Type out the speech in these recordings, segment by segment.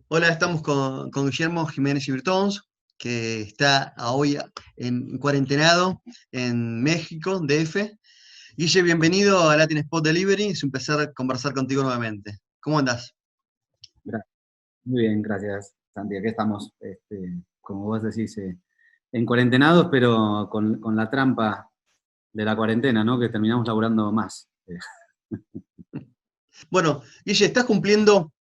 Hola, estamos con Guillermo Jiménez Ibertons, que está hoy en cuarentenado en México, DF. Guille, bienvenido a Latin Spot Delivery. Es un placer conversar contigo nuevamente. ¿Cómo andás? Gra- Muy bien, gracias, Santi. Aquí estamos, como vos decís, en cuarentenados, pero con la trampa de la cuarentena, ¿no? Que terminamos laburando más. Bueno, Guille, estás cumpliendo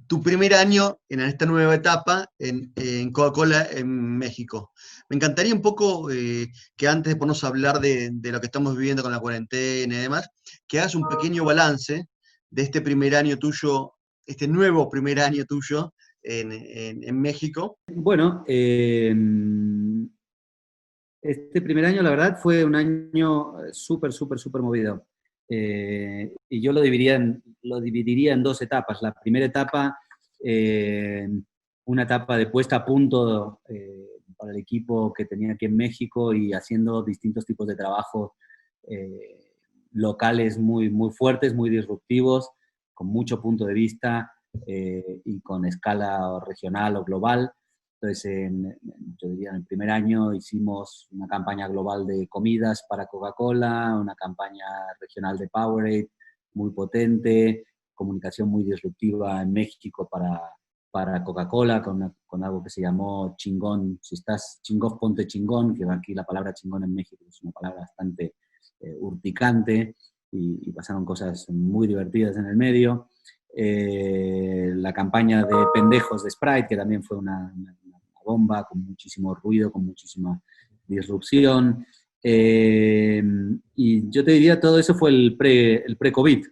tu primer año en esta nueva etapa en Coca-Cola en México. Me encantaría un poco que antes de ponernos a hablar de lo que estamos viviendo con la cuarentena y demás, que hagas un pequeño balance de este primer año tuyo, este nuevo primer año tuyo en México. Bueno, este primer año, la verdad, fue un año súper, súper, súper movido. Y yo lo dividiría en dos etapas. La primera etapa, eh, una etapa de puesta a punto para el equipo que tenía aquí en México y haciendo distintos tipos de trabajo locales muy, muy fuertes, muy disruptivos, con mucho punto de vista y con escala regional o global. Entonces, yo diría en el primer año hicimos una campaña global de comidas para Coca-Cola, una campaña regional de Powerade muy potente, comunicación muy disruptiva en México para Coca-Cola, con algo que se llamó chingón. Si estás chingón, ponte chingón, que aquí la palabra chingón en México es una palabra bastante urticante y pasaron cosas muy divertidas en el medio. La campaña de pendejos de Sprite, que también fue una bomba, con muchísimo ruido, con muchísima disrupción. Y yo te diría, todo eso fue el pre-COVID.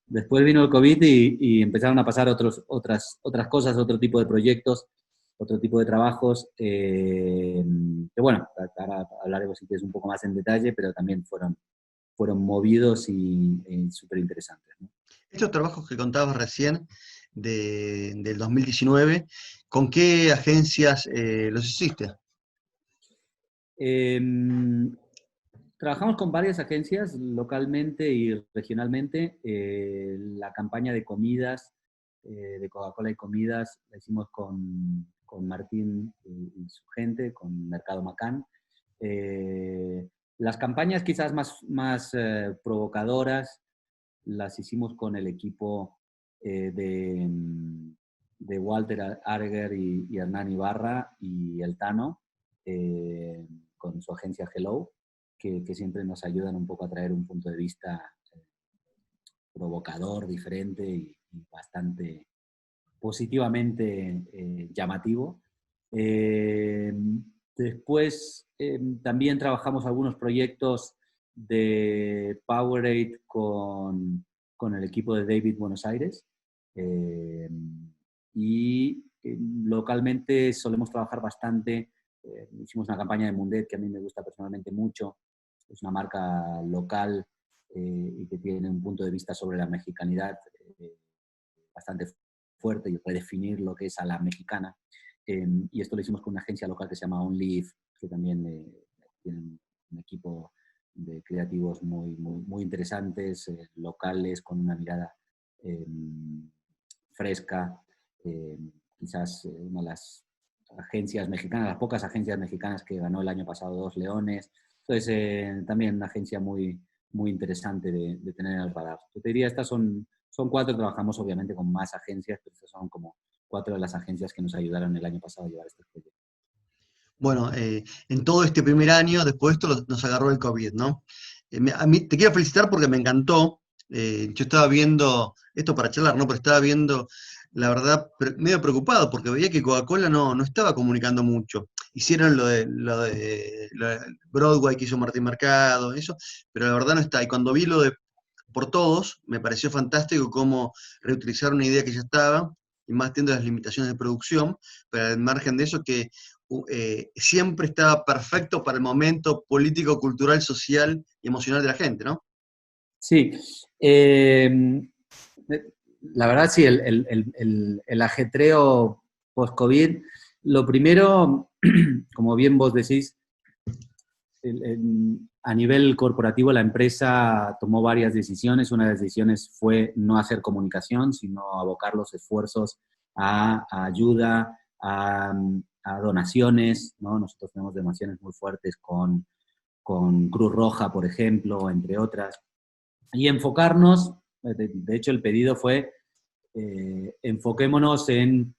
Después vino el COVID y empezaron a pasar otras cosas, otro tipo de proyectos, otro tipo de trabajos, que bueno, ahora hablaremos si quieres un poco más en detalle, pero también fueron movidos y súper interesantes, ¿no? Estos trabajos que contabas recién del 2019, ¿con qué agencias los hiciste? Eh, Trabajamos con varias agencias localmente y regionalmente. La campaña de comidas, de Coca-Cola y comidas, la hicimos con Martín y su gente, con Mercado Macán. Eh, las campañas quizás más provocadoras las hicimos con el equipo de Walter Arger y Hernán Ibarra y El Tano, eh, con su agencia Hello, que siempre nos ayudan un poco a traer un punto de vista provocador, diferente y bastante positivamente llamativo. Eh, Después también trabajamos algunos proyectos de Powerade con el equipo de David Buenos Aires. Eh, y localmente solemos trabajar bastante. Hicimos una campaña de Mundet que a mí me gusta personalmente mucho. Es una marca local y que tiene un punto de vista sobre la mexicanidad bastante fuerte y redefinir lo que es a la mexicana. Y esto lo hicimos con una agencia local que se llama OnLive, que también tiene un equipo de creativos muy, muy, muy interesantes, locales, con una mirada eh, fresca. Eh, Quizás una de las agencias mexicanas, las pocas agencias mexicanas que ganó el año pasado 2 Leones. Entonces, también una agencia muy, muy interesante de tener en el radar. Yo te diría, estas son 4, trabajamos obviamente con más agencias, pero estas son como 4 de las agencias que nos ayudaron el año pasado a llevar este proyecto. Bueno, en todo este primer año, después de esto nos agarró el COVID, ¿no? A mí te quiero felicitar porque me encantó. Yo estaba viendo, esto para charlar, ¿no? Pero estaba viendo, la verdad, medio preocupado porque veía que Coca-Cola no estaba comunicando mucho. Hicieron lo de Broadway que hizo Martín Mercado, eso, pero la verdad no está. Y cuando vi lo de Por Todos, me pareció fantástico cómo reutilizar una idea que ya estaba, y más teniendo las limitaciones de producción, pero al margen de eso que siempre estaba perfecto para el momento político, cultural, social y emocional de la gente, ¿no? Sí, la verdad sí, el ajetreo post-COVID, lo primero, como bien vos decís, a nivel corporativo la empresa tomó varias decisiones. Una de las decisiones fue no hacer comunicación, sino abocar los esfuerzos a ayuda, a donaciones, ¿no? Nosotros tenemos donaciones muy fuertes con Cruz Roja, por ejemplo, entre otras. Y enfocarnos, de hecho el pedido fue, enfoquémonos en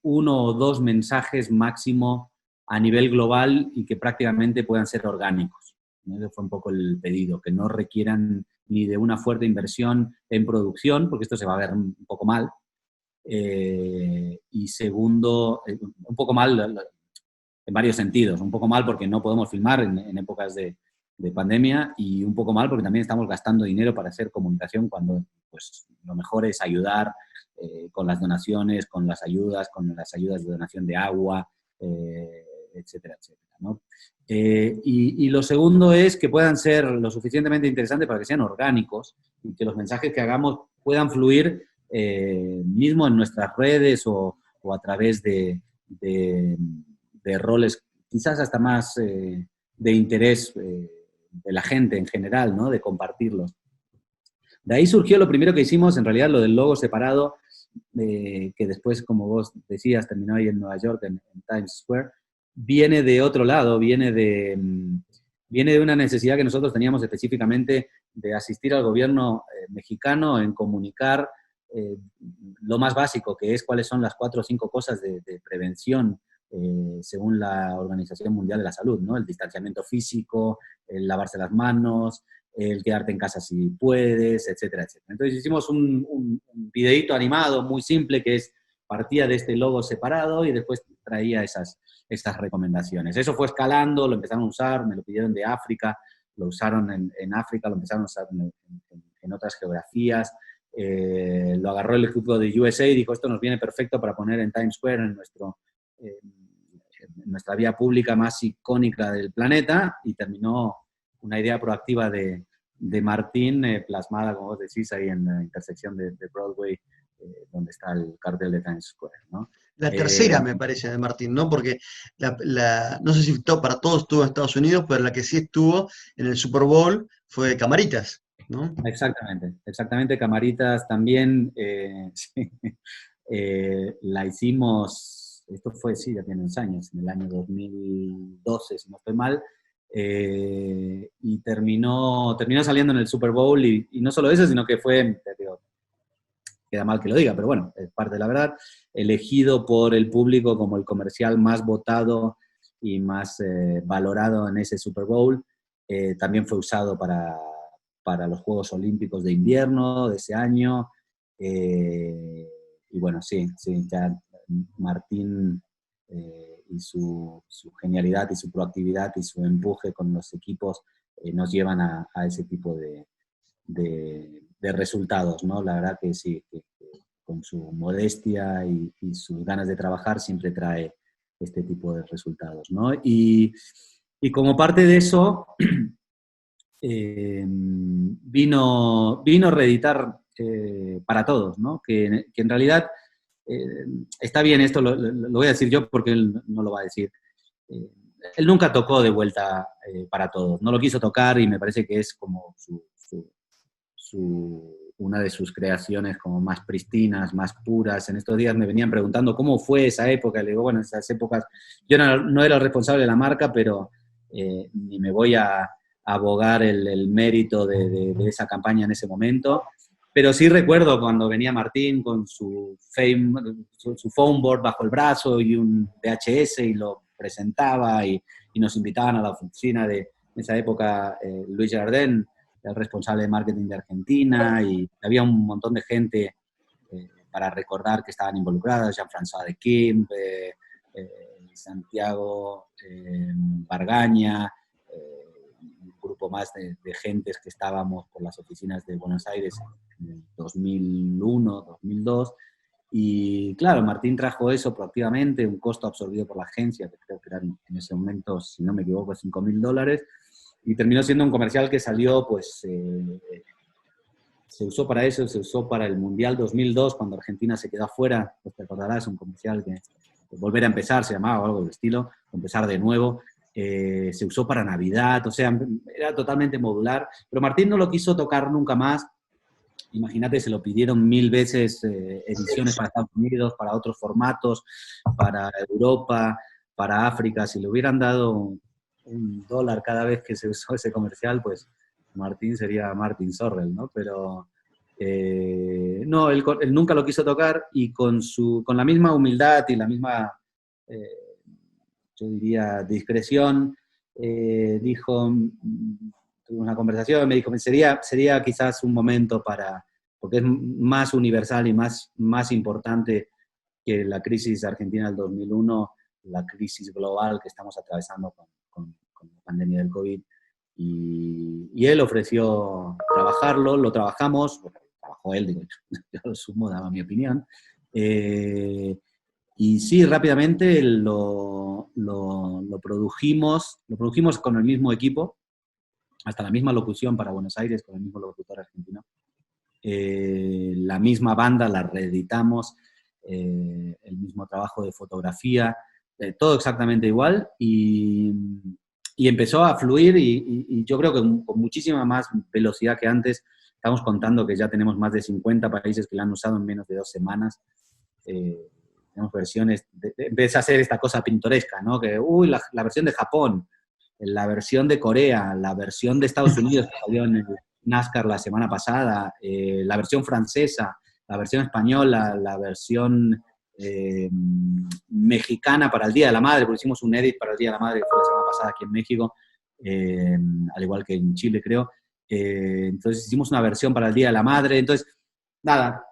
uno o dos mensajes máximo a nivel global y que prácticamente puedan ser orgánicos. Ese fue un poco el pedido, que no requieran ni de una fuerte inversión en producción, porque esto se va a ver un poco mal. Y segundo, un poco mal en varios sentidos. Un poco mal porque no podemos filmar en épocas de pandemia, y un poco mal porque también estamos gastando dinero para hacer comunicación cuando pues, lo mejor es ayudar con las donaciones, con las ayudas de donación de agua, etcétera, etcétera, ¿no? Y lo segundo es que puedan ser lo suficientemente interesantes para que sean orgánicos y que los mensajes que hagamos puedan fluir mismo en nuestras redes o a través de roles quizás hasta más de interés de la gente en general, ¿no? De compartirlos. De ahí surgió lo primero que hicimos, en realidad lo del logo separado, que después, como vos decías, terminó ahí en Nueva York, en Times Square, viene de otro lado, viene de una necesidad que nosotros teníamos específicamente de asistir al gobierno mexicano en comunicar lo más básico, que es cuáles son las 4 o 5 cosas de prevención según la Organización Mundial de la Salud, ¿no? El distanciamiento físico, el lavarse las manos, el quedarte en casa si puedes, etcétera, etcétera. Entonces hicimos un videíto animado muy simple que partía de este logo separado y después traía esas recomendaciones. Eso fue escalando, lo empezaron a usar, me lo pidieron de África, lo usaron en África, lo empezaron a usar en otras geografías. Lo agarró el equipo de USA y dijo, esto nos viene perfecto para poner en Times Square, en nuestra vía pública más icónica del planeta, y terminó una idea proactiva de Martín, plasmada, como vos decís, ahí en la intersección de Broadway, donde está el cartel de Times Square, ¿no? La tercera, me parece, de Martín, ¿no? Porque no sé si para todos estuvo en Estados Unidos, pero la que sí estuvo en el Super Bowl fue Camaritas, ¿no? Exactamente, Camaritas también. Sí, la hicimos, esto fue, sí, ya tiene unos años, en el año 2012, si no estoy mal, y terminó saliendo en el Super Bowl, y no solo eso, sino que fue, digo, queda mal que lo diga, pero bueno, es parte de la verdad, elegido por el público como el comercial más votado y más valorado en ese Super Bowl. También fue usado para los Juegos Olímpicos de invierno de ese año. Y bueno, sí, ya Martín y su genialidad y su proactividad y su empuje con los equipos nos llevan a ese tipo de resultados, ¿no? La verdad que sí, que con su modestia y sus ganas de trabajar siempre trae este tipo de resultados, ¿no? Y como parte de eso, vino a reeditar Para Todos, ¿no? Que en realidad está bien, esto lo voy a decir yo porque él no lo va a decir. Él nunca tocó de vuelta Para Todos, no lo quiso tocar, y me parece que es como una de sus creaciones como más pristinas, más puras. En estos días me venían preguntando cómo fue esa época. Le digo, bueno, esas épocas, yo no era el responsable de la marca, pero ni me voy a abogar el mérito de esa campaña en ese momento. Pero sí recuerdo cuando venía Martín con su phone board bajo el brazo y un VHS y lo presentaba, y nos invitaban a la oficina de, en esa época, Luis Jardén, el responsable de marketing de Argentina, y había un montón de gente para recordar que estaban involucradas, Jean-François de Kim, Santiago Bargaña, un grupo más de gentes que estábamos por las oficinas de Buenos Aires en el 2001, 2002. Y claro, Martín trajo eso proactivamente, un costo absorbido por la agencia, que creo que eran en ese momento, si no me equivoco, $5.000, y terminó siendo un comercial que salió, pues, se usó para eso, se usó para el Mundial 2002, cuando Argentina se quedó afuera, pues te acordarás, un comercial que Volver a Empezar se llamaba, o algo del estilo, empezar de nuevo, se usó para Navidad, o sea, era totalmente modular, pero Martín no lo quiso tocar nunca más. Imagínate, se lo pidieron 1000 veces ediciones para Estados Unidos, para otros formatos, para Europa, para África. Si le hubieran dado $1 cada vez que se usó ese comercial, pues Martín sería Martin Sorrell, ¿no? Pero no, él nunca lo quiso tocar y con la misma humildad y la misma, yo diría, discreción, dijo, tuve una conversación, me dijo, sería quizás un momento porque es más universal y más importante que la crisis argentina del 2001, la crisis global que estamos atravesando con la pandemia del COVID. Y él ofreció trabajarlo, lo trabajamos, bueno, trabajó él, digo, yo lo sumo, daba mi opinión. Y sí, rápidamente lo produjimos con el mismo equipo, hasta la misma locución para Buenos Aires, con el mismo locutor argentino. La misma banda la reeditamos, el mismo trabajo de fotografía, todo exactamente igual, y empezó a fluir y yo creo que con muchísima más velocidad que antes. Estamos contando que ya tenemos más de 50 países que la han usado en menos de 2 semanas. Tenemos versiones, empieza a hacer esta cosa pintoresca, ¿no? Que, la versión de Japón, la versión de Corea, la versión de Estados Unidos que salió en el NASCAR la semana pasada, la versión francesa, la versión española, la versión mexicana para el Día de la Madre, porque hicimos un edit para el Día de la Madre que fue la semana pasada aquí en México, al igual que en Chile, creo. Entonces hicimos una versión para el Día de la Madre. Entonces, nada,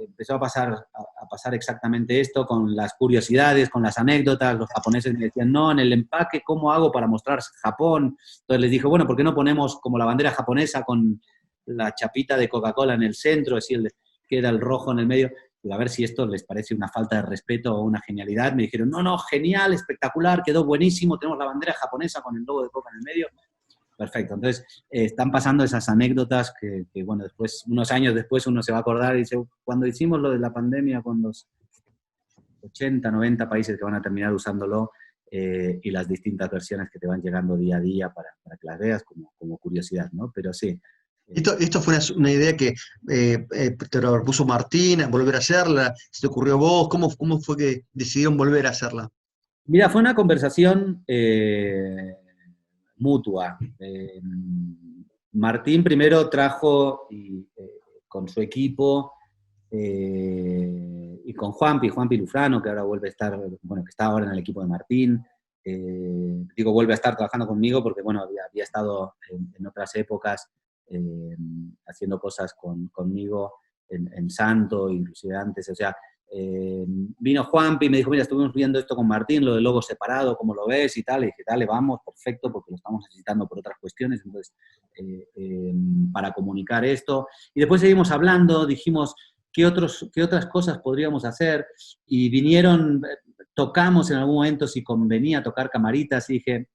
empezó a pasar exactamente esto con las curiosidades, con las anécdotas. Los japoneses me decían, no, en el empaque, ¿cómo hago para mostrar Japón? Entonces les dije, bueno, ¿por qué no ponemos como la bandera japonesa con la chapita de Coca-Cola en el centro, así queda el rojo en el medio? Y a ver si esto les parece una falta de respeto o una genialidad. Me dijeron, no, genial, espectacular, quedó buenísimo, tenemos la bandera japonesa con el logo de Coca en el medio. Perfecto. Entonces, están pasando esas anécdotas que, bueno, después, unos años después uno se va a acordar y dice, cuando hicimos lo de la pandemia con los 80, 90 países que van a terminar usándolo y las distintas versiones que te van llegando día a día para que las veas como curiosidad, ¿no? Pero sí. Esto fue una idea que te lo propuso Martín, volver a hacerla, ¿se te ocurrió a vos? ¿Cómo fue que decidieron volver a hacerla? Mira, fue una conversación mutua. Martín primero trajo con su equipo y con Juanpi Lufrano, que ahora vuelve a estar, bueno, que está ahora en el equipo de Martín. Digo, vuelve a estar trabajando conmigo porque, bueno, había estado en otras épocas haciendo cosas conmigo en Santo, inclusive antes, o sea, vino Juanpi y me dijo, mira, estuvimos viendo esto con Martín, lo de logo separado, ¿cómo lo ves? Y tal, y dije, dale, vamos, perfecto, porque lo estamos necesitando por otras cuestiones, entonces, para comunicar esto. Y después seguimos hablando, dijimos, ¿qué otras cosas podríamos hacer? Y vinieron, tocamos en algún momento si convenía tocar Camaritas, y dije,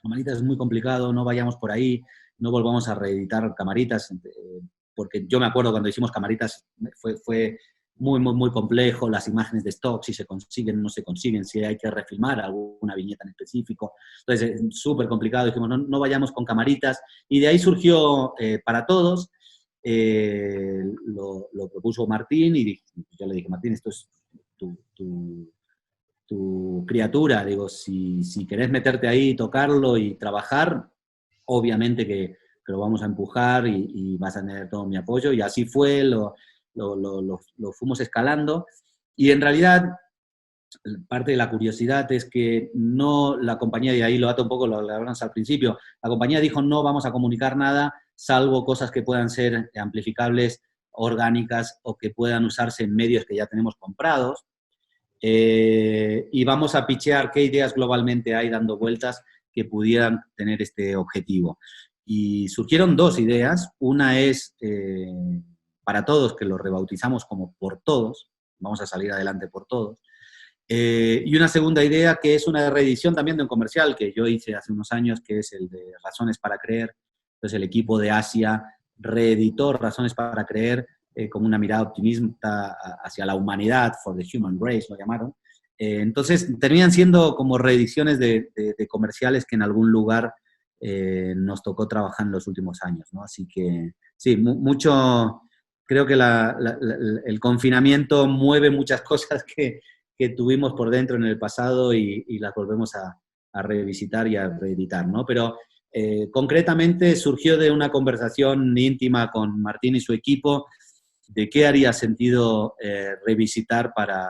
Camaritas es muy complicado, no vayamos por ahí, no volvamos a reeditar Camaritas, porque yo me acuerdo cuando hicimos Camaritas, fue muy, muy, muy complejo, las imágenes de stock, si se consiguen, no se consiguen, si hay que refilmar alguna viñeta en específico. Entonces, súper complicado. Dijimos, no vayamos con Camaritas. Y de ahí surgió Para Todos. Lo propuso Martín y yo le dije, Martín, esto es tu criatura. Digo, si querés meterte ahí, tocarlo y trabajar, obviamente que lo vamos a empujar y vas a tener todo mi apoyo. Y así fue, lo fuimos escalando y en realidad parte de la curiosidad es que no la compañía, y ahí lo ato un poco, lo hablamos al principio, la compañía dijo no vamos a comunicar nada salvo cosas que puedan ser amplificables, orgánicas o que puedan usarse en medios que ya tenemos comprados y vamos a pitchear qué ideas globalmente hay dando vueltas que pudieran tener este objetivo. Y surgieron 2 ideas, una es Para Todos, que lo rebautizamos como Por Todos, vamos a salir adelante por todos. Y una segunda idea que es una reedición también de un comercial que yo hice hace unos años, que es el de Razones para Creer. Entonces el equipo de Asia reeditó Razones para Creer como una mirada optimista hacia la humanidad, for the human race lo llamaron. Entonces, terminan siendo como reediciones de comerciales que en algún lugar nos tocó trabajar en los últimos años, ¿no? Así que, sí, mucho, creo que el confinamiento mueve muchas cosas que tuvimos por dentro en el pasado y las volvemos a revisitar y a reeditar, ¿no? Pero concretamente surgió de una conversación íntima con Martín y su equipo de qué haría sentido revisitar para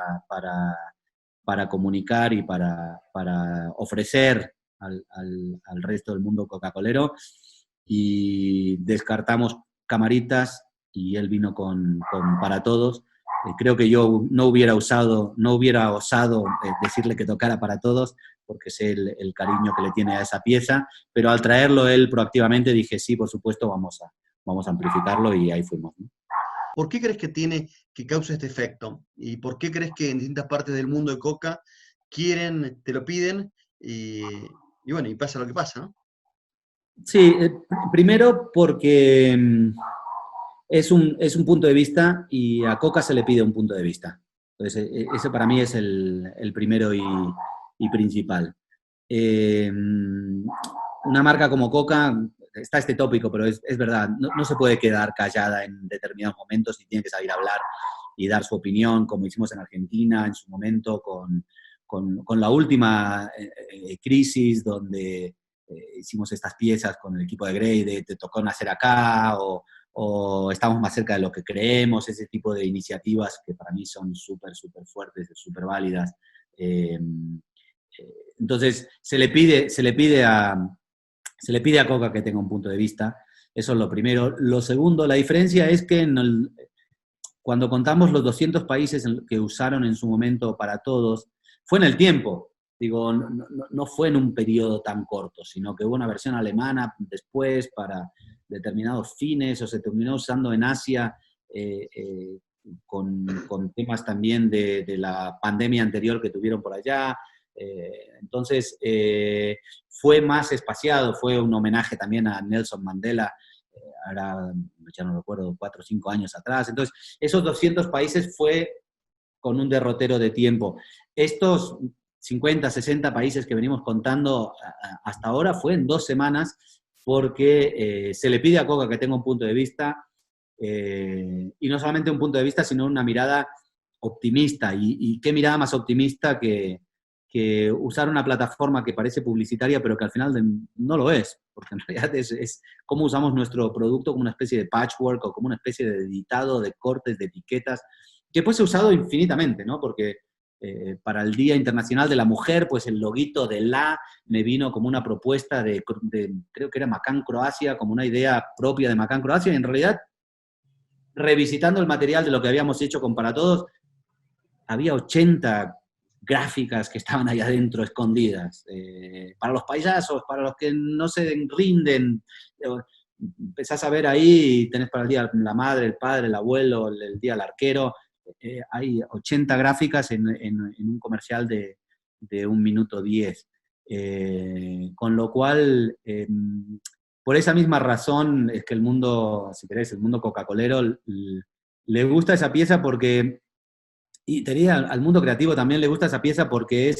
comunicar y para ofrecer al resto del mundo coca-colero. Y descartamos Camaritas y él vino con Para Todos. Creo que yo no hubiera osado decirle que tocara Para Todos, porque sé el cariño que le tiene a esa pieza, pero al traerlo él proactivamente dije, sí, por supuesto, vamos a amplificarlo y ahí fuimos, ¿no? ¿Por qué crees que causa este efecto? ¿Y por qué crees que en distintas partes del mundo de Coca quieren, te lo piden y bueno, y pasa lo que pasa, ¿no? Sí, primero porque es un punto de vista y a Coca se le pide un punto de vista. Entonces, ese para mí es el primero y principal. Una marca como Coca, está este tópico, pero es verdad, no se puede quedar callada en determinados momentos y tiene que salir a hablar y dar su opinión, como hicimos en Argentina en su momento con la última crisis donde hicimos estas piezas con el equipo de Grey de te tocó nacer acá o estamos más cerca de lo que creemos, ese tipo de iniciativas que para mí son súper, súper fuertes, súper válidas. Entonces, se le pide a Coca que tenga un punto de vista, eso es lo primero. Lo segundo, la diferencia es que cuando contamos los 200 países que usaron en su momento Para Todos, fue en el tiempo. Digo, no fue en un periodo tan corto, sino que hubo una versión alemana después para determinados fines, o se terminó usando en Asia con temas también de la pandemia anterior que tuvieron por allá. Entonces, fue más espaciado, fue un homenaje también a Nelson Mandela, ahora ya no recuerdo, 4 o 5 años atrás. Entonces, esos 200 países fue con un derrotero de tiempo. Estos 50, 60 países que venimos contando hasta ahora fue en 2 semanas porque se le pide a Coca que tenga un punto de vista y no solamente un punto de vista, sino una mirada optimista. ¿Y qué mirada más optimista que usar una plataforma que parece publicitaria, pero que al final no lo es? Porque en realidad es cómo usamos nuestro producto como una especie de patchwork o como una especie de editado de cortes, de etiquetas, que después se ha usado infinitamente, ¿no? Porque para el Día Internacional de la Mujer, pues el loguito de la me vino como una propuesta creo que era Macán Croacia, como una idea propia de Macán Croacia, y en realidad, revisitando el material de lo que habíamos hecho con Para Todos, había 80 gráficas que estaban ahí adentro escondidas. Para los payasos, para los que no se rinden, empezás a ver ahí, tenés para el día la madre, el padre, el abuelo, el día del arquero, hay 80 gráficas en un comercial de 1 minuto 10. Con lo cual, por esa misma razón es que el mundo, si querés, el mundo coca-colero le gusta esa pieza porque, y te diría, al mundo creativo también le gusta esa pieza porque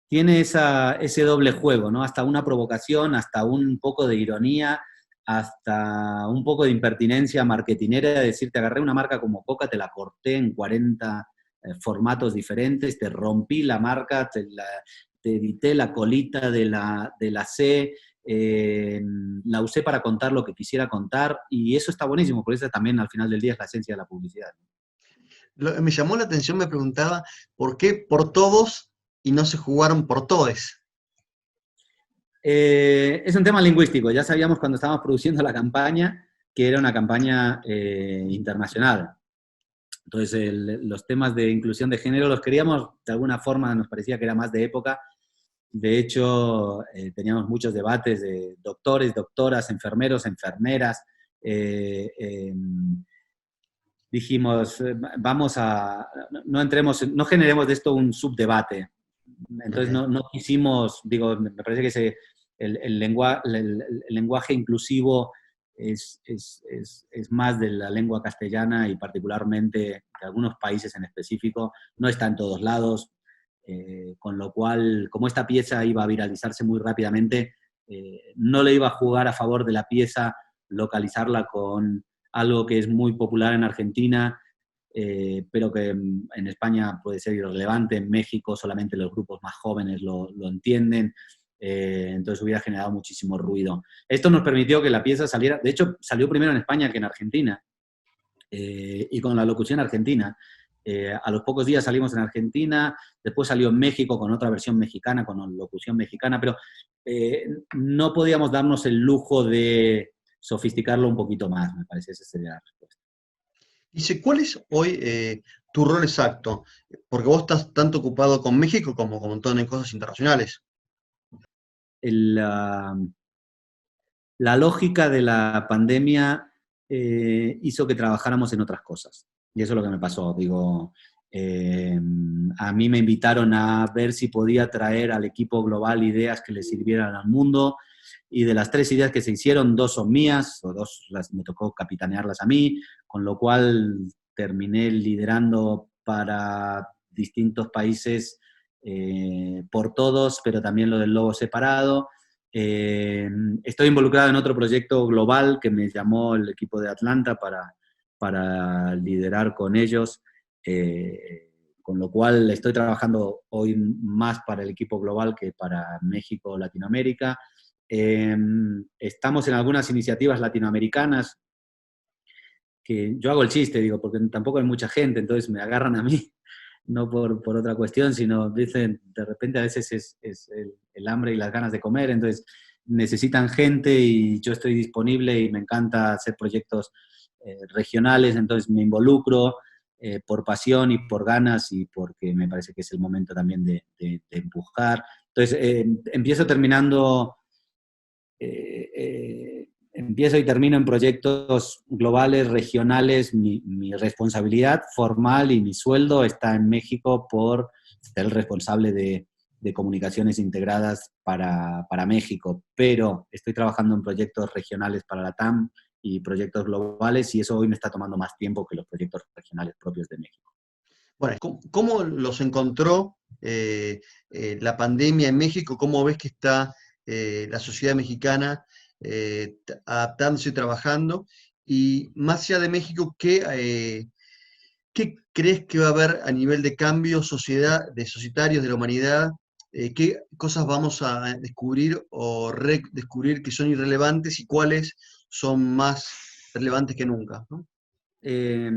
tiene ese doble juego, ¿no? Hasta una provocación, hasta un poco de ironía, hasta un poco de impertinencia marketinera, de decir, te agarré una marca como Coca, te la corté en 40 formatos diferentes, te rompí la marca, te edité la colita de la C, la usé para contar lo que quisiera contar, y eso está buenísimo, porque eso también al final del día es la esencia de la publicidad. Me llamó la atención, me preguntaba, ¿por qué por todos y no se jugaron por todes? Es un tema lingüístico. Ya sabíamos cuando estábamos produciendo la campaña que era una campaña internacional. Entonces, los temas de inclusión de género los queríamos, de alguna forma, nos parecía que era más de época. De hecho, teníamos muchos debates de doctores, doctoras, enfermeros, enfermeras. Dijimos, no generemos de esto un subdebate. Entonces Okay. no quisimos, digo, me parece que el lenguaje inclusivo es más de la lengua castellana y particularmente de algunos países en específico, no está en todos lados. Con lo cual, como esta pieza iba a viralizarse muy rápidamente, no le iba a jugar a favor de la pieza localizarla con algo que es muy popular en Argentina, pero que en España puede ser irrelevante, en México solamente los grupos más jóvenes lo entienden, entonces hubiera generado muchísimo ruido. Esto nos permitió que la pieza saliera, de hecho salió primero en España que en Argentina, y con la locución argentina. A los pocos días salimos en Argentina, después salió en México con otra versión mexicana, con locución mexicana, pero no podíamos darnos el lujo de sofisticarlo un poquito más, me parece, esa sería la respuesta. Dice, ¿cuál es hoy tu rol exacto? Porque vos estás tanto ocupado con México como con un montón de cosas internacionales. El, la lógica de la pandemia hizo que trabajáramos en otras cosas. Y eso es lo que me pasó. Digo, a mí me invitaron a ver si podía traer al equipo global ideas que le sirvieran al mundo. Y de las 3 ideas que se hicieron, 2 son mías, o 2 me tocó capitanearlas a mí, con lo cual terminé liderando para distintos países por todos, pero también lo del lobo separado. Estoy involucrado en otro proyecto global que me llamó el equipo de Atlanta para liderar con ellos, con lo cual estoy trabajando hoy más para el equipo global que para México o Latinoamérica. Estamos en algunas iniciativas latinoamericanas que yo hago el chiste, digo, porque tampoco hay mucha gente, entonces me agarran a mí, no por otra cuestión, sino dicen, de repente a veces es el hambre y las ganas de comer, entonces necesitan gente y yo estoy disponible y me encanta hacer proyectos regionales, entonces me involucro por pasión y por ganas y porque me parece que es el momento también de empujar. Entonces, empiezo terminando empiezo y termino en proyectos globales, regionales. Mi responsabilidad formal y mi sueldo está en México por ser el responsable de comunicaciones integradas para México, pero estoy trabajando en proyectos regionales para la TAM y proyectos globales y eso hoy me está tomando más tiempo que los proyectos regionales propios de México. Bueno, ¿cómo los encontró la pandemia en México? ¿Cómo ves que está la sociedad mexicana adaptándose y trabajando? Y más allá de México, ¿qué crees que va a haber a nivel de cambio de societarios de la humanidad? ¿Qué cosas vamos a descubrir o redescubrir que son irrelevantes y cuáles son más relevantes que nunca, ¿no? Eh,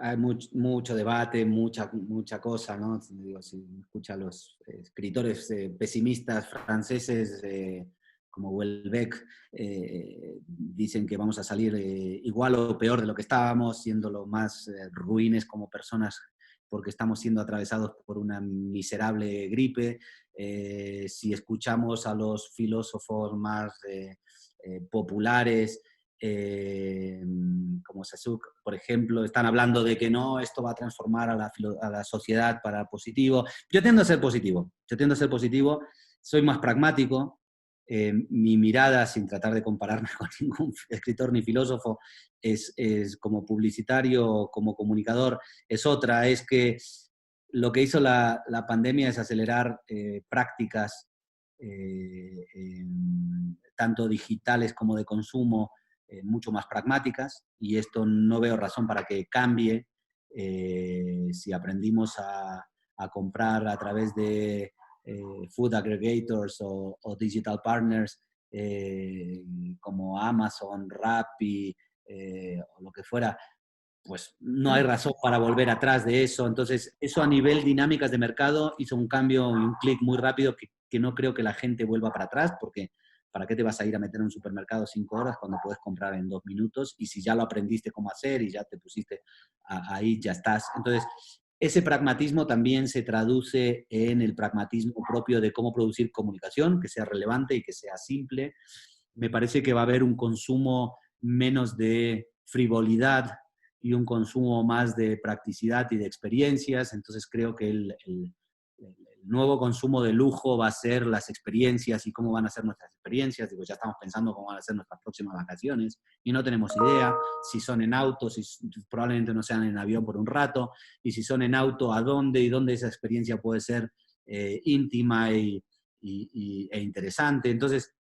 Hay mucho debate, mucha cosa, ¿no? Digo, si escucha a los escritores pesimistas franceses como Houellebecq, dicen que vamos a salir igual o peor de lo que estábamos, siendo lo más ruines como personas porque estamos siendo atravesados por una miserable gripe. Si escuchamos a los filósofos más populares, como Sassoon, por ejemplo, están hablando de que no, esto va a transformar a la sociedad para positivo. Yo tiendo a ser positivo, soy más pragmático, mi mirada, sin tratar de compararme con ningún escritor ni filósofo, es como publicitario, como comunicador, es otra, es que lo que hizo la pandemia es acelerar prácticas tanto digitales como de consumo, mucho más pragmáticas y esto no veo razón para que cambie si aprendimos a comprar a través de food aggregators o digital partners como Amazon, Rappi o lo que fuera, pues no hay razón para volver atrás de eso. Entonces, eso a nivel dinámicas de mercado hizo un cambio y un clic muy rápido que no creo que la gente vuelva para atrás, porque ¿para qué te vas a ir a meter en un supermercado 5 horas cuando puedes comprar en 2 minutos? Y si ya lo aprendiste cómo hacer y ya te pusiste ahí, ya estás. Entonces, ese pragmatismo también se traduce en el pragmatismo propio de cómo producir comunicación, que sea relevante y que sea simple. Me parece que va a haber un consumo menos de frivolidad y un consumo más de practicidad y de experiencias. Entonces creo que el nuevo consumo de lujo va a ser las experiencias y cómo van a ser nuestras experiencias. Digo, ya estamos pensando cómo van a ser nuestras próximas vacaciones y no tenemos idea si son en auto, si probablemente no sean en avión por un rato, y si son en auto, a dónde y dónde esa experiencia puede ser íntima e interesante. Entonces,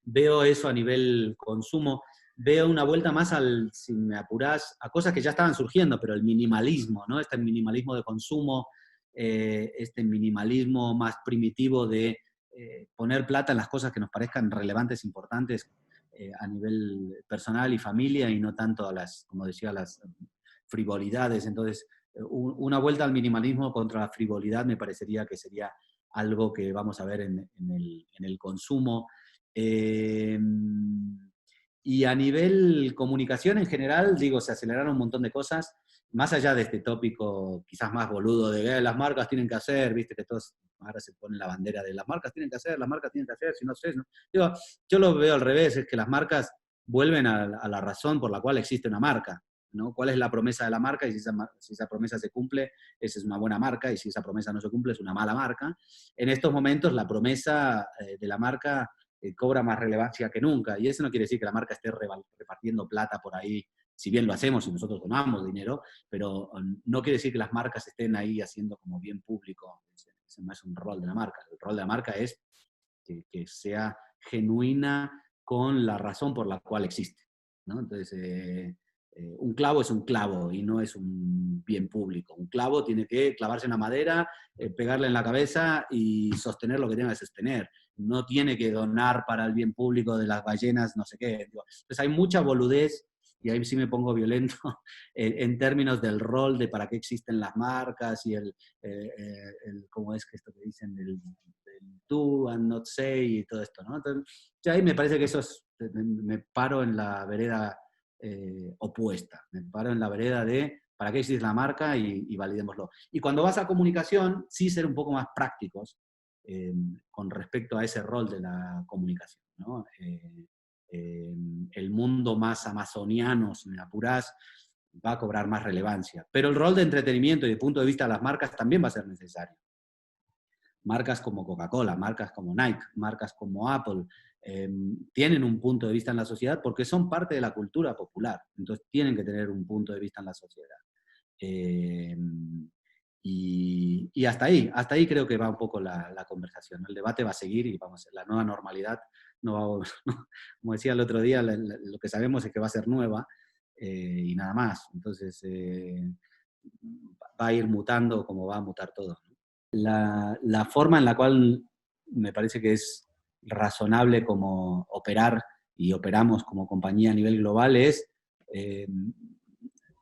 veo eso a nivel consumo. Veo una vuelta más si me apurás, a cosas que ya estaban surgiendo, pero el minimalismo, ¿no? Este minimalismo de consumo, este minimalismo más primitivo de poner plata en las cosas que nos parezcan relevantes, importantes a nivel personal y familia, y no tanto a las, como decía, a las frivolidades. Entonces, una vuelta al minimalismo contra la frivolidad me parecería que sería algo que vamos a ver en el consumo. Y a nivel comunicación en general, digo, se aceleraron un montón de cosas, más allá de este tópico quizás más boludo de las marcas tienen que hacer, viste que todos ahora se ponen la bandera de las marcas tienen que hacer, las marcas tienen que hacer, si no sé, no. Digo, yo lo veo al revés, es que las marcas vuelven a la razón por la cual existe una marca, ¿no? ¿Cuál es la promesa de la marca? Y si esa promesa se cumple, esa es una buena marca, y si esa promesa no se cumple, es una mala marca. En estos momentos, la promesa de la marca cobra más relevancia que nunca, y eso no quiere decir que la marca esté repartiendo plata por ahí, si bien lo hacemos y nosotros donamos dinero, pero no quiere decir que las marcas estén ahí haciendo como bien público. Ese no es un rol de la marca. El rol de la marca es que sea genuina con la razón por la cual existe, ¿no? Entonces, un clavo es un clavo y no es un bien público. Un clavo tiene que clavarse en la madera, pegarle en la cabeza y sostener lo que tenga que sostener. No tiene que donar para el bien público de las ballenas, no sé qué. Entonces hay mucha boludez, y ahí sí me pongo violento, en términos del rol de para qué existen las marcas y ¿cómo es que esto que dicen? Del do and not say y todo esto, ¿no? Entonces, ya ahí me parece que me paro en la vereda opuesta. Me paro en la vereda de para qué existe la marca y validémoslo. Y cuando vas a comunicación, sí ser un poco más prácticos con respecto a ese rol de la comunicación, ¿no? El mundo más amazoniano, si me apurás, va a cobrar más relevancia. Pero el rol de entretenimiento y de punto de vista de las marcas también va a ser necesario. Marcas como Coca-Cola, marcas como Nike, marcas como Apple, tienen un punto de vista en la sociedad porque son parte de la cultura popular. Entonces tienen que tener un punto de vista en la sociedad. Y hasta ahí creo que va un poco la conversación. El debate va a seguir y vamos a la nueva normalidad. No va, como decía el otro día, lo que sabemos es que va a ser nueva y nada más. Entonces va a ir mutando como va a mutar todo, ¿no? La forma en la cual me parece que es razonable como operar y operamos como compañía a nivel global es,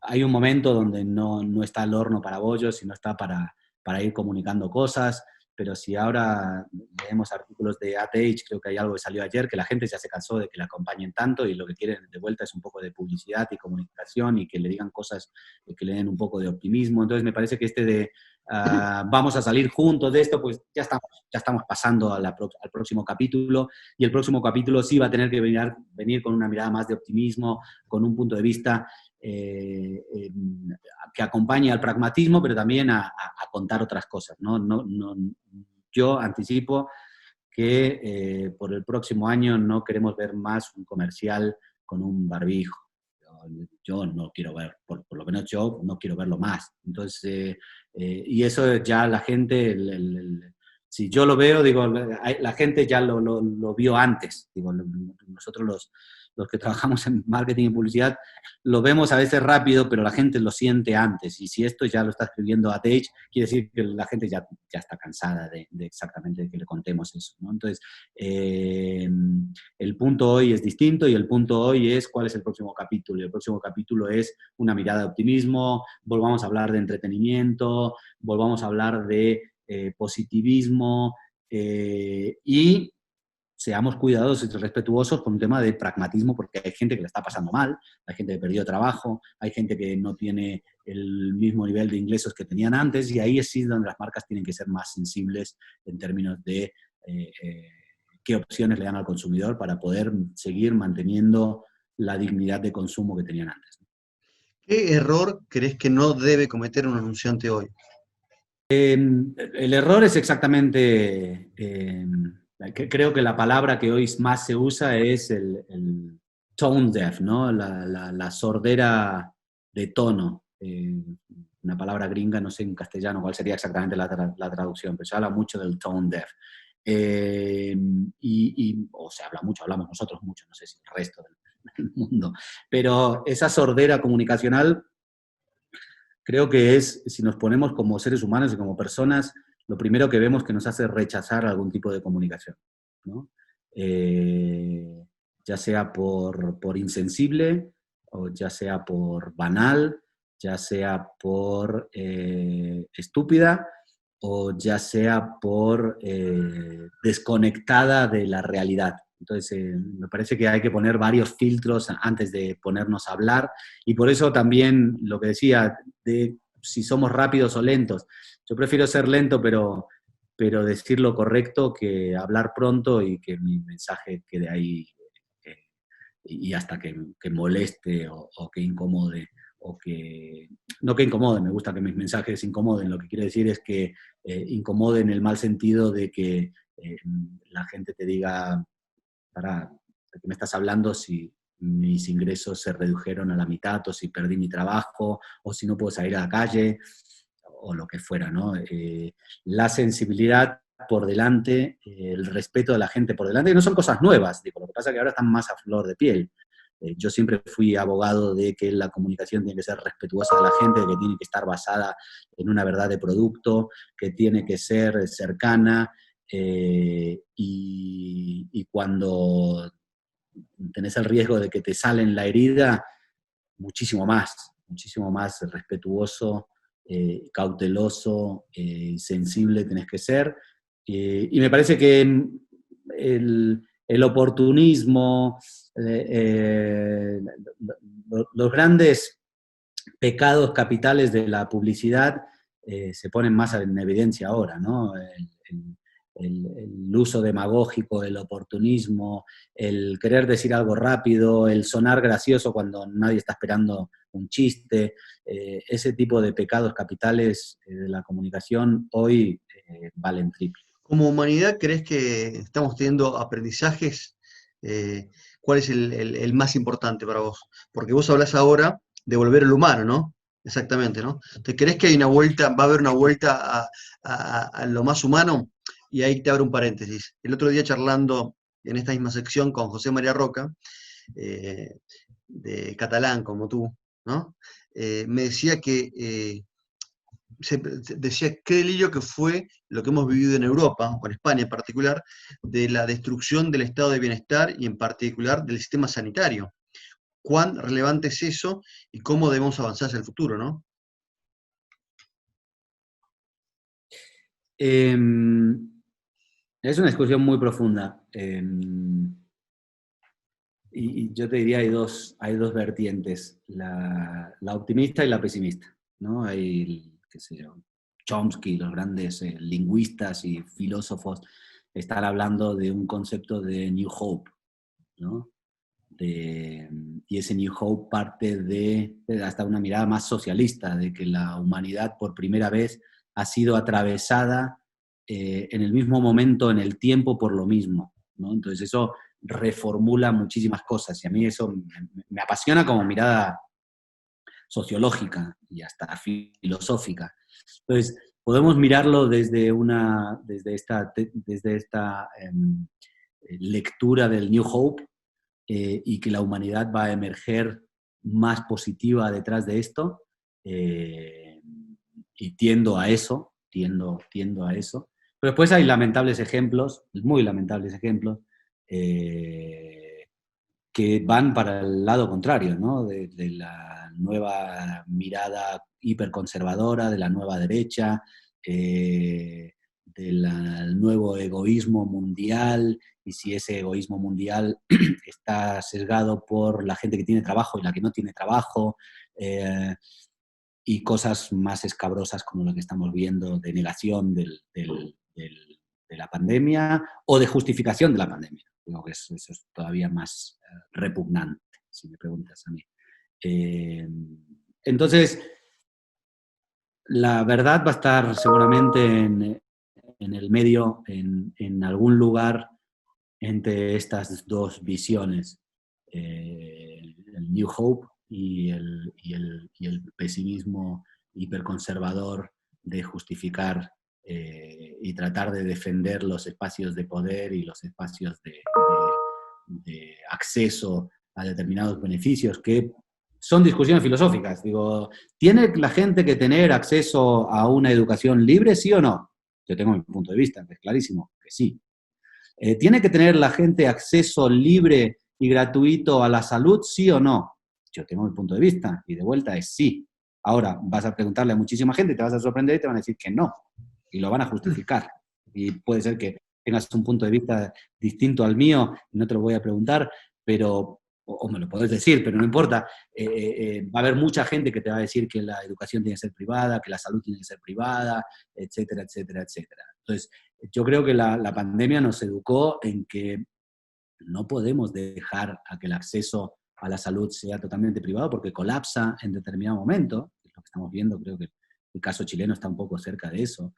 hay un momento donde no está el horno para bollos, sino está para ir comunicando cosas, pero si ahora leemos artículos de AdAge, creo que hay algo que salió ayer, que la gente ya se cansó de que la acompañen tanto y lo que quieren de vuelta es un poco de publicidad y comunicación y que le digan cosas que le den un poco de optimismo. Entonces me parece que vamos a salir juntos de esto, pues ya estamos pasando al próximo capítulo, y el próximo capítulo sí va a tener que venir con una mirada más de optimismo, con un punto de vista que acompañe al pragmatismo, pero también a contar otras cosas, ¿no? Yo anticipo que por el próximo año no queremos ver más un comercial con un barbijo. Yo no quiero ver, por lo menos yo no quiero verlo más. Entonces, y eso ya la gente, si yo lo veo, digo, la gente ya lo vio antes. Digo, nosotros los que trabajamos en marketing y publicidad lo vemos a veces rápido, pero la gente lo siente antes. Y si esto ya lo está escribiendo AdAge, quiere decir que la gente ya está cansada de exactamente de que le contemos eso, ¿no? Entonces, el punto hoy es distinto y el punto hoy es cuál es el próximo capítulo. Y el próximo capítulo es una mirada de optimismo, volvamos a hablar de entretenimiento, volvamos a hablar de positivismo y seamos cuidadosos y respetuosos con un tema de pragmatismo, porque hay gente que le está pasando mal, hay gente que perdió trabajo, hay gente que no tiene el mismo nivel de ingresos que tenían antes, y ahí es donde las marcas tienen que ser más sensibles en términos de qué opciones le dan al consumidor para poder seguir manteniendo la dignidad de consumo que tenían antes. ¿Qué error crees que no debe cometer un anunciante hoy? El error es exactamente, creo que la palabra que hoy más se usa es el tone deaf, ¿no? La sordera de tono. Una palabra gringa, no sé en castellano cuál sería exactamente la traducción, pero se habla mucho del tone deaf. O se habla mucho, hablamos nosotros mucho, no sé si el resto del mundo, pero esa sordera comunicacional creo que es, si nos ponemos como seres humanos y como personas, lo primero que vemos que nos hace rechazar algún tipo de comunicación, ¿no? Ya sea por insensible, o ya sea por banal, ya sea por estúpida, o ya sea por desconectada de la realidad. Entonces, me parece que hay que poner varios filtros antes de ponernos a hablar, y por eso también lo que decía de si somos rápidos o lentos. Yo prefiero ser lento, pero decir lo correcto, que hablar pronto y que mi mensaje quede ahí y hasta que moleste o que incomode. O que, no que incomode, me gusta que mis mensajes incomoden, lo que quiero decir es que incomode en el mal sentido de que la gente te diga, para, ¿de qué me estás hablando si mis ingresos se redujeron a la mitad, o si perdí mi trabajo, o si no puedo salir a la calle, o lo que fuera, ¿no? La sensibilidad por delante, el respeto de la gente por delante, que no son cosas nuevas, digo, lo que pasa es que ahora están más a flor de piel. Yo siempre fui abogado de que la comunicación tiene que ser respetuosa de la gente, que tiene que estar basada en una verdad de producto, que tiene que ser cercana, y cuando tenés el riesgo de que te salen la herida, muchísimo más respetuoso, cauteloso, sensible tenés que ser. Y me parece que el oportunismo, los grandes pecados capitales de la publicidad se ponen más en evidencia ahora, ¿no? El uso demagógico, el oportunismo, el querer decir algo rápido, el sonar gracioso cuando nadie está esperando un chiste, ese tipo de pecados capitales de la comunicación hoy valen triple. Como humanidad, ¿crees que estamos teniendo aprendizajes? ¿Cuál es el más importante para vos? Porque vos hablás ahora de volver al humano, ¿no? Exactamente, ¿no? ¿Te crees que hay una vuelta, va a haber una vuelta a lo más humano? Y ahí te abro un paréntesis. El otro día charlando en esta misma sección con José María Roca, eh, de catalán como tú, ¿no? Me decía que decía qué delirio que fue lo que hemos vivido en Europa, o en España en particular, de la destrucción del estado de bienestar y en particular del sistema sanitario. ¿Cuán relevante es eso y cómo debemos avanzar hacia el futuro, no? Eh, es una discusión muy profunda. Y yo te diría hay dos vertientes, la optimista y la pesimista, ¿no? Hay, qué sé yo, Chomsky, los grandes lingüistas y filósofos están hablando de un concepto de New Hope, ¿no? Y ese New Hope parte de hasta una mirada más socialista, de que la humanidad por primera vez ha sido atravesada en el mismo momento, en el tiempo, por lo mismo, ¿no? Entonces eso reformula muchísimas cosas y a mí eso me apasiona como mirada sociológica y hasta filosófica. Entonces, podemos mirarlo desde esta lectura del New Hope, y que la humanidad va a emerger más positiva detrás de esto, y tiendo a eso. Pero después hay lamentables ejemplos, muy lamentables ejemplos, que van para el lado contrario, ¿no? De la nueva mirada hiperconservadora, de la nueva derecha, del nuevo egoísmo mundial, y si ese egoísmo mundial está sesgado por la gente que tiene trabajo y la que no tiene trabajo, y cosas más escabrosas como lo que estamos viendo de negación de la pandemia o de justificación de la pandemia. Digo que eso es todavía más repugnante, si me preguntas a mí. Entonces, La verdad va a estar seguramente en el medio, en algún lugar entre estas dos visiones, el New Hope y el pesimismo hiperconservador de justificar y tratar de defender los espacios de poder y los espacios de acceso a determinados beneficios, que son discusiones filosóficas. Digo, ¿tiene la gente que tener acceso a una educación libre, sí o no? Yo tengo mi punto de vista, es clarísimo que sí. ¿Tiene que tener la gente acceso libre y gratuito a la salud, sí o no? Yo tengo mi punto de vista y de vuelta es sí. Ahora vas a preguntarle a muchísima gente y te vas a sorprender y te van a decir que no. Y lo van a justificar. Y puede ser que tengas un punto de vista distinto al mío, no te lo voy a preguntar, pero, o me lo podés decir, pero no importa. Va a haber mucha gente que te va a decir que la educación tiene que ser privada, que la salud tiene que ser privada, etcétera, etcétera, etcétera. Entonces, yo creo que la pandemia nos educó en que no podemos dejar a que el acceso a la salud sea totalmente privado porque colapsa en determinado momento. Es lo que estamos viendo, creo que el caso chileno está un poco cerca de eso.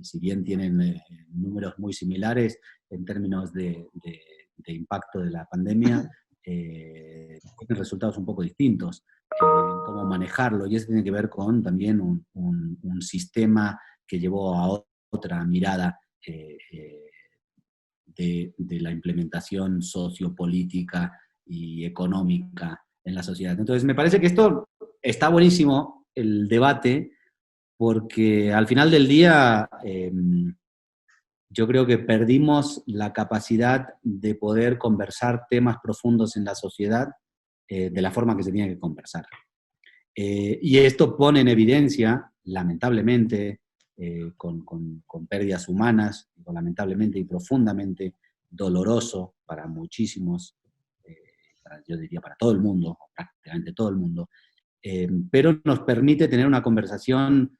Si bien tienen números muy similares en términos de impacto de la pandemia, tienen resultados un poco distintos en cómo manejarlo. Y eso tiene que ver con también un sistema que llevó a otra mirada de la implementación sociopolítica y económica en la sociedad. Entonces, me parece que esto está buenísimo, el debate, porque al final del día yo creo que perdimos la capacidad de poder conversar temas profundos en la sociedad de la forma que se tiene que conversar. Y esto pone en evidencia, lamentablemente, con pérdidas humanas, lamentablemente y profundamente doloroso para muchísimos, yo diría para todo el mundo, prácticamente todo el mundo, pero nos permite tener una conversación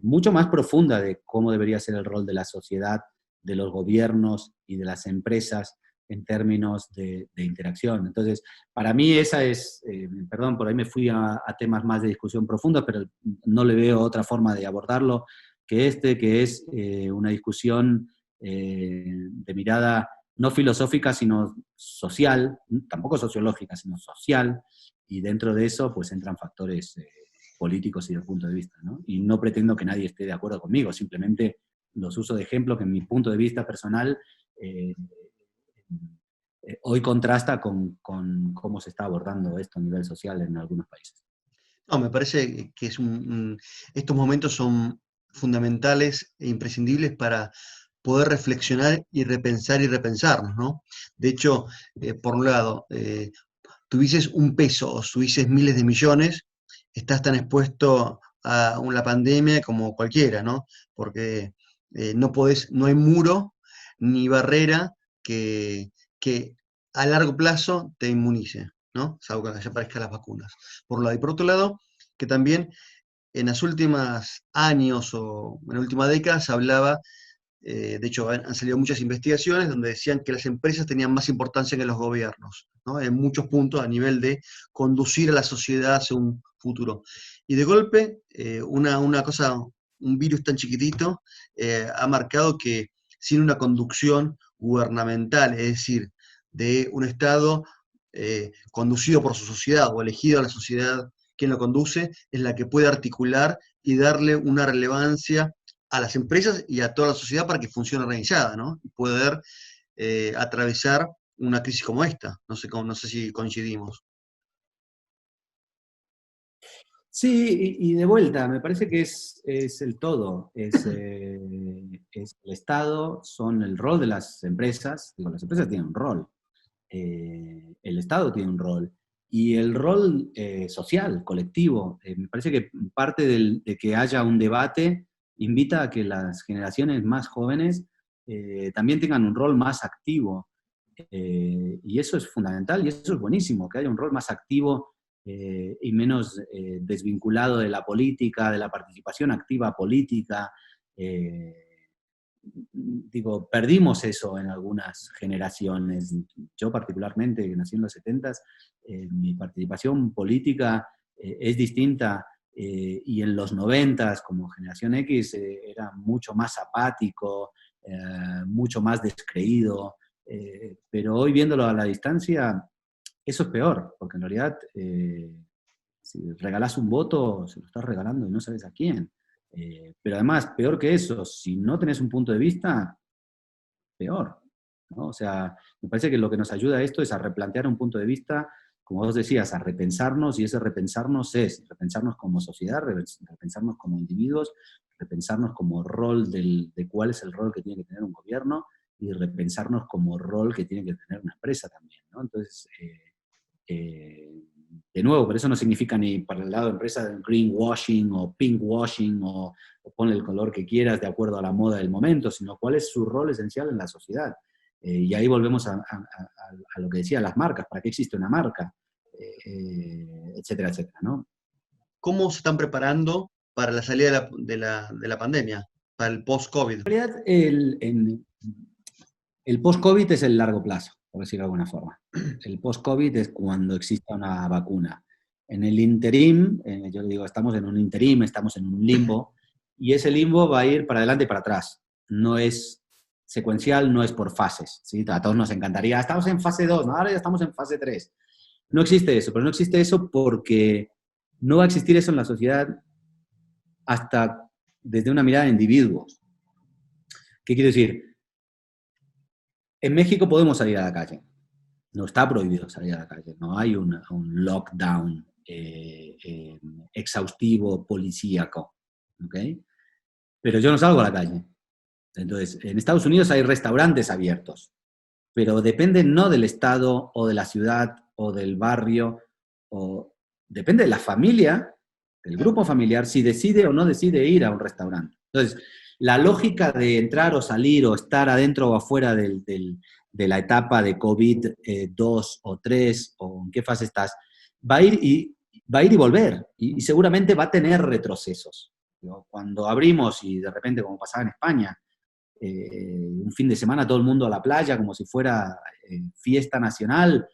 mucho más profunda de cómo debería ser el rol de la sociedad, de los gobiernos y de las empresas en términos de interacción. Entonces, para mí esa es, perdón, por ahí me fui a temas más de discusión profunda, pero no le veo otra forma de abordarlo que es una discusión de mirada no filosófica, sino social, tampoco sociológica, sino social, y dentro de eso pues entran factores políticos y de punto de vista, ¿no? Y no pretendo que nadie esté de acuerdo conmigo, simplemente los uso de ejemplo que en mi punto de vista personal hoy contrasta con cómo se está abordando esto a nivel social en algunos países. No, me parece que estos momentos son fundamentales e imprescindibles para poder reflexionar y repensarnos, ¿no? De hecho, por un lado, tuvieses un peso o tuvieses miles de millones, estás tan expuesto a una pandemia como cualquiera, ¿no? Porque no hay muro ni barrera que a largo plazo te inmunice, ¿no? Salvo que ya aparezcan las vacunas. Por un lado. Y por otro lado, que también en los últimos años o en la última década se hablaba, de hecho han salido muchas investigaciones donde decían que las empresas tenían más importancia que los gobiernos, ¿no? En muchos puntos a nivel de conducir a la sociedad hacia un futuro. Y de golpe, una cosa, un virus tan chiquitito, ha marcado que sin una conducción gubernamental, es decir, de un Estado conducido por su sociedad o elegido a la sociedad quien lo conduce, es la que puede articular y darle una relevancia a las empresas y a toda la sociedad para que funcione organizada, ¿no? Y poder atravesar una crisis como esta. No sé si coincidimos. Sí, y de vuelta, me parece que es el todo, es el Estado, son el rol de las empresas, digo, las empresas tienen un rol, el Estado tiene un rol, y el rol social, colectivo, me parece que parte de que haya un debate invita a que las generaciones más jóvenes también tengan un rol más activo, y eso es fundamental, y eso es buenísimo, que haya un rol más activo y menos desvinculado de la política, de la participación activa política. Digo, perdimos eso en algunas generaciones. Yo particularmente, que nací en los 70s, mi participación política es distinta y en los 90, como generación X, era mucho más apático, mucho más descreído, pero hoy viéndolo a la distancia, eso es peor, porque en realidad si regalás un voto, se lo estás regalando y no sabes a quién. Pero además, peor que eso, si no tenés un punto de vista, peor, ¿no? O sea, me parece que lo que nos ayuda a esto es a replantear un punto de vista, como vos decías, a repensarnos, y ese repensarnos es repensarnos como sociedad, repensarnos como individuos, repensarnos como rol de cuál es el rol que tiene que tener un gobierno, y repensarnos como rol que tiene que tener una empresa también, ¿no? Entonces, de nuevo, pero eso no significa ni para el lado de empresa greenwashing o pinkwashing o ponle el color que quieras de acuerdo a la moda del momento, sino cuál es su rol esencial en la sociedad. Y ahí volvemos a lo que decía, las marcas, ¿para qué existe una marca? Etcétera, etcétera, ¿no? ¿Cómo se están preparando para la salida de la pandemia, para el post-COVID? En realidad, el post-COVID es el largo plazo, por decirlo de alguna forma. El post-COVID es cuando exista una vacuna. En el interim, yo digo, estamos en un interim, estamos en un limbo, y ese limbo va a ir para adelante y para atrás. No es secuencial, no es por fases, ¿sí? A todos nos encantaría, estamos en fase 2, ¿no? Ahora ya estamos en fase 3. No existe eso, pero no existe eso porque no va a existir eso en la sociedad hasta desde una mirada de individuos. ¿Qué quiero decir? En México podemos salir a la calle. No está prohibido salir a la calle. No hay un lockdown exhaustivo, policíaco. ¿Okay? Pero yo no salgo a la calle. Entonces, en Estados Unidos hay restaurantes abiertos, pero depende no del estado o de la ciudad o del barrio, o depende de la familia, del grupo familiar, si decide o no decide ir a un restaurante. Entonces, la lógica de entrar o salir o estar adentro o afuera de la etapa de COVID 2 o 3 o en qué fase estás, va a ir y volver y seguramente va a tener retrocesos. Cuando abrimos y de repente, como pasaba en España, un fin de semana todo el mundo a la playa como si fuera fiesta nacional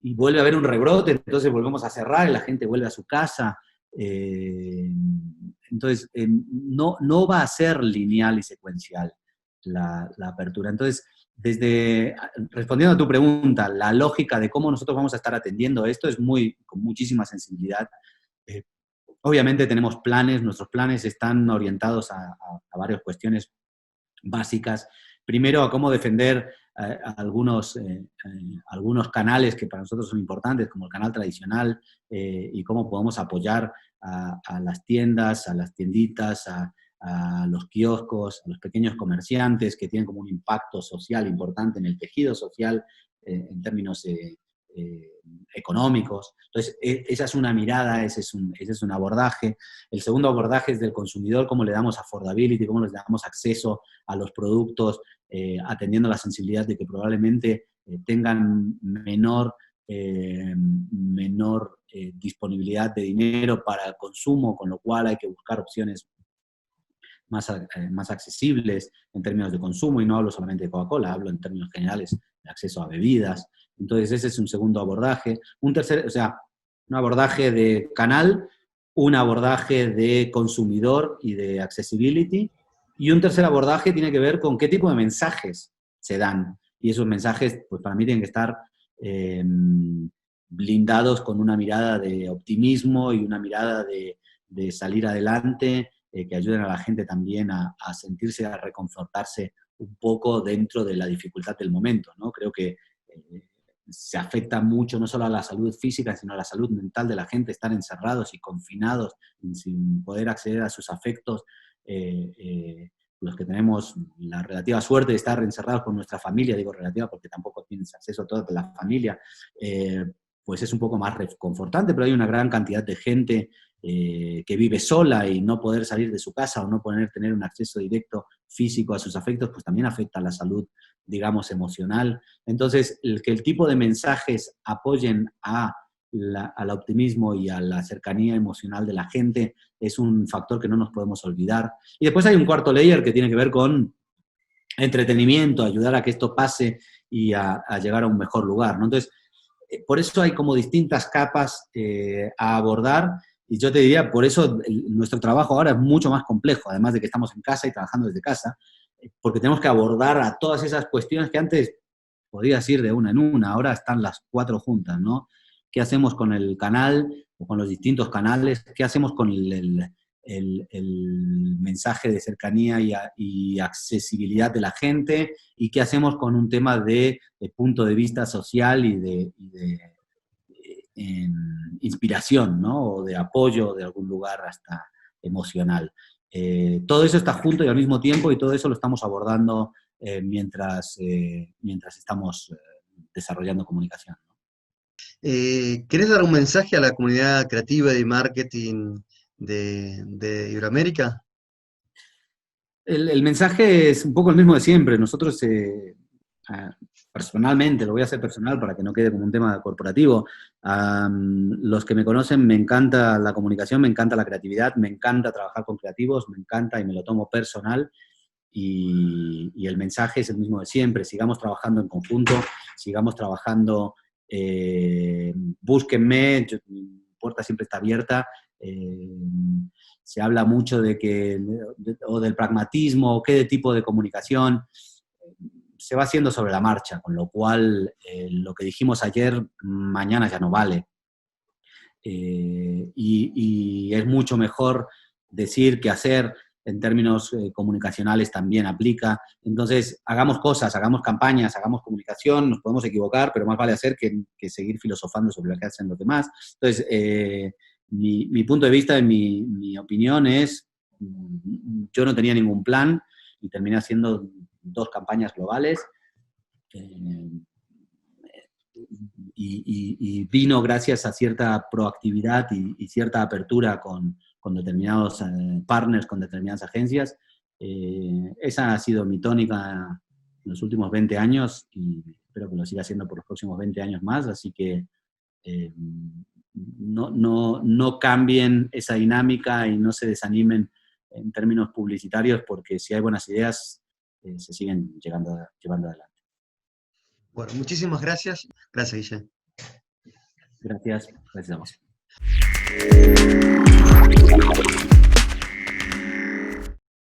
y vuelve a haber un rebrote, entonces volvemos a cerrar y la gente vuelve a su casa. Entonces, no va a ser lineal y secuencial la apertura. Entonces, respondiendo a tu pregunta, la lógica de cómo nosotros vamos a estar atendiendo esto es con muchísima sensibilidad. Obviamente tenemos planes, nuestros planes están orientados a varias cuestiones básicas. Primero, a cómo defender algunos canales que para nosotros son importantes, como el canal tradicional, y cómo podemos apoyar a las tiendas, a las tienditas, a los kioscos, a los pequeños comerciantes que tienen como un impacto social importante en el tejido social en términos económicos. Entonces, esa es una mirada, ese es un abordaje. El segundo abordaje es del consumidor, cómo le damos affordability, cómo les damos acceso a los productos, atendiendo la sensibilidad de que probablemente tengan menor disponibilidad de dinero para el consumo, con lo cual hay que buscar opciones más accesibles en términos de consumo, y no hablo solamente de Coca-Cola, hablo en términos generales de acceso a bebidas. Entonces ese es un segundo abordaje. Un tercer, o sea, un abordaje de canal, un abordaje de consumidor y de accessibility, y un tercer abordaje tiene que ver con qué tipo de mensajes se dan. Y esos mensajes, pues para mí tienen que estar blindados con una mirada de optimismo y una mirada de salir adelante, que ayuden a la gente también a sentirse, a reconfortarse un poco dentro de la dificultad del momento, ¿no? Creo que se afecta mucho no solo a la salud física, sino a la salud mental de la gente, estar encerrados y confinados sin poder acceder a sus afectos. Los que tenemos la relativa suerte de estar encerrados con nuestra familia, digo relativa porque tampoco tienes acceso a toda la familia, pues es un poco más reconfortante, pero hay una gran cantidad de gente que vive sola y no poder salir de su casa o no poder tener un acceso directo físico a sus afectos, pues también afecta a la salud, digamos, emocional. Entonces, que el tipo de mensajes apoyen al optimismo y a la cercanía emocional de la gente es un factor que no nos podemos olvidar. Y después hay un cuarto layer que tiene que ver con entretenimiento, ayudar a que esto pase y a llegar a un mejor lugar, ¿no? Entonces, por eso hay como distintas capas a abordar, Y yo te diría, por eso nuestro trabajo ahora es mucho más complejo, además de que estamos en casa y trabajando desde casa, porque tenemos que abordar a todas esas cuestiones que antes podías ir de una en una, ahora están las 4 juntas, ¿no? ¿Qué hacemos con el canal o con los distintos canales? ¿Qué hacemos con el mensaje de cercanía y accesibilidad de la gente? ¿Y qué hacemos con un tema de punto de vista social y de inspiración, ¿no? O de apoyo de algún lugar hasta emocional? Todo eso está junto y al mismo tiempo, y todo eso lo estamos abordando mientras estamos desarrollando comunicación, ¿no? ¿Querés dar un mensaje a la comunidad creativa y de marketing de Iberoamérica? El mensaje es un poco el mismo de siempre. Nosotros, personalmente, lo voy a hacer personal para que no quede como un tema corporativo. Los que me conocen, me encanta la comunicación, me encanta la creatividad, me encanta trabajar con creativos, me encanta y me lo tomo personal. Y el mensaje es el mismo de siempre. Sigamos trabajando en conjunto, sigamos trabajando, búsquenme, mi puerta siempre está abierta. Se habla mucho o del pragmatismo, o qué tipo de comunicación. Se va haciendo sobre la marcha, con lo cual lo que dijimos ayer, mañana ya no vale. Y es mucho mejor decir que hacer. En términos comunicacionales también aplica. Entonces, hagamos cosas, hagamos campañas, hagamos comunicación, nos podemos equivocar, pero más vale hacer que seguir filosofando sobre lo que hacen los demás. Entonces, mi punto de vista, mi opinión es, yo no tenía ningún plan y terminé haciendo 2 campañas globales. Y vino gracias a cierta proactividad y cierta apertura con determinados partners, con determinadas agencias. Esa ha sido mi tónica en los últimos 20 años y espero que lo siga haciendo por los próximos 20 años más, así que no cambien esa dinámica y no se desanimen en términos publicitarios, porque si hay buenas ideas, se siguen llevando adelante. Bueno, muchísimas gracias. Gracias, Guille. Gracias a vos.